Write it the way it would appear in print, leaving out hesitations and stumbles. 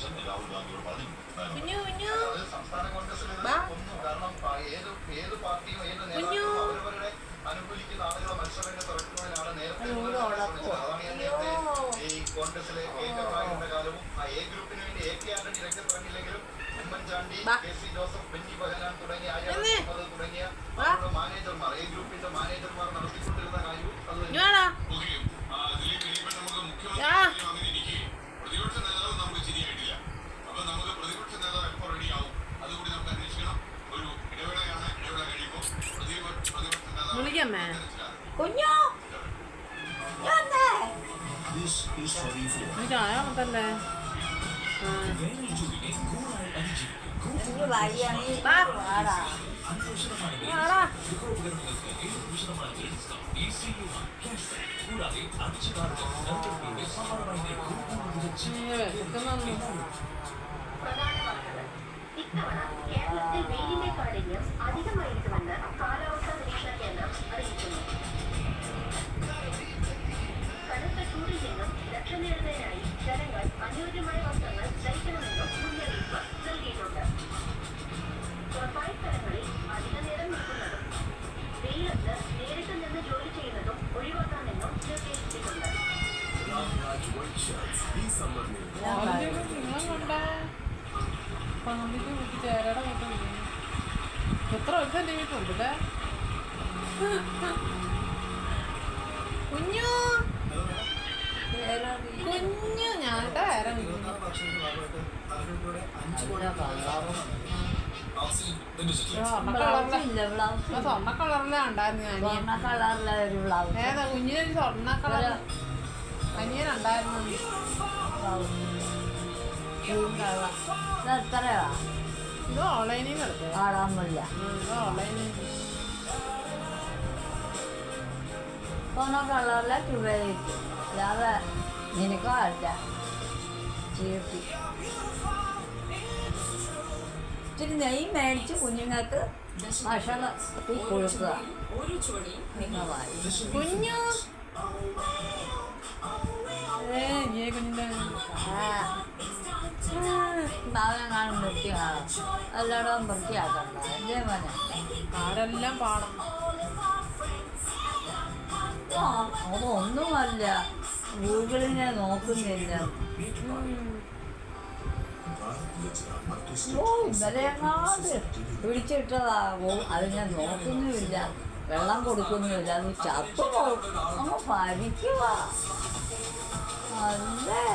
കുഞ്ഞു കുഞ്ഞു ബാ കുഞ്ഞു അനുകൂലിക്കുന്ന ആളുകളെ മത്സരങ്ങൾ തുറക്കുന്നതിനാണ് നേരത്തെ ഈ കോൺഗ്രസിലെ ഏകപ്രായത്തിന്റെ കാലവും ആ എ ഗ്രൂപ്പിന് വേണ്ടി എ കെ ആന്റണി രംഗത്തിറങ്ങില്ലെങ്കിലും ഉമ്മൻചാണ്ടി, കെ സി ജോസഫ്, ബെന്നി ബെഹനാൻ തുടങ്ങിയ തുടങ്ങിയ മാനേജർമാർ എ ഗ്രൂപ്പിന്റെ മാനേജർമാർ നടത്തിക്കൊണ്ടിരുന്ന കാര്യവും പ്രതിപക്ഷ നേതാവ് നമുക്ക് ശരിയായിട്ടില്ല. അപ്പൊ നമുക്ക് പ്രതിപക്ഷ നേതാവ് എപ്പോൾ റെഡിയാവും അതുകൂടി നമുക്ക് അന്വേഷിക്കണം. ഒരു ഇടവേളയാണ്. ഇടവേള കഴിയുമ്പോൾ പ്രതിപക്ഷ നേതാവ് കുഞ്ഞു ചായമത്തല്ലേ ഇത്തവണ കേരളത്തിൽ വെയിലിന്റെ കാഠിന്യം അധികമായിരിക്കുമെന്ന് കാലാവസ്ഥാ നിരീക്ഷണ കേന്ദ്രം അറിയിക്കുന്നു. കനത്ത ചൂടിൽ നിന്നും രക്ഷ നേടുന്നതിനായി ജനങ്ങൾ അനുയോജ്യമായ വസ്ത്രങ്ങൾ ധരിക്കണമെന്നും മുന്നറിയിപ്പ് നൽകിയിട്ടുണ്ട്. ഉറപ്പായ സ്ഥലങ്ങളിൽ അധിക നേരം നിൽക്കുന്നതും വെയിലത്ത് നേരിട്ട് നിന്ന് ജോലി ചെയ്യുന്നതും ഒഴിവാക്കണമെന്നും നിർദ്ദേശിച്ചിട്ടുണ്ട്. എത്ര ഒരു സെന്റിമീറ്റർ ഉണ്ടല്ലേ കുഞ്ഞു കുഞ്ഞു ഞാനിട്ട് വേറെ സ്വർണ്ണ കളറിലാ ഉണ്ടായിരുന്നു ഏതാ കുഞ്ഞിനൊരു സ്വർണ്ണ കളർ അനിയനുണ്ടായിരുന്നു. എത്രയാ ഇത് ഓൺലൈനിൽ നിന്ന് എടുത്തത്. ആടാമില്ല ഇത് ഓൺലൈനിൽ സ്വർണ്ണ കളറിലെ ചുവയിട്ട് അല്ലാതെ നിനക്കോ അല്ല ചീർത്തി ഇച്ചിരി നെയ്യ് മേടിച്ച് കുഞ്ഞുങ്ങൾക്ക് ഭക്ഷണം കൊടുക്കുക. കുഞ്ഞു കുഞ്ഞിന്റെ ഭാഗം കാണും വൃത്തിയാകാം എല്ലായിടവും വൃത്തിയാക്കണ്ട എന്തേ മോനെ ആരെല്ലാം പാടം അതൊന്നുമല്ല ഗൂഗിളിനെ നോക്കുന്നില്ല. ഇന്നലെ എങ്ങാണ്ട് പിടിച്ചിട്ടതാകും അത് ഞാൻ നോക്കുന്നുമില്ല, വെള്ളം കൊടുക്കുന്നുമില്ല, അത് ചത്തു പോകും. അങ്ങ് ഭരിക്കുക അല്ലേ.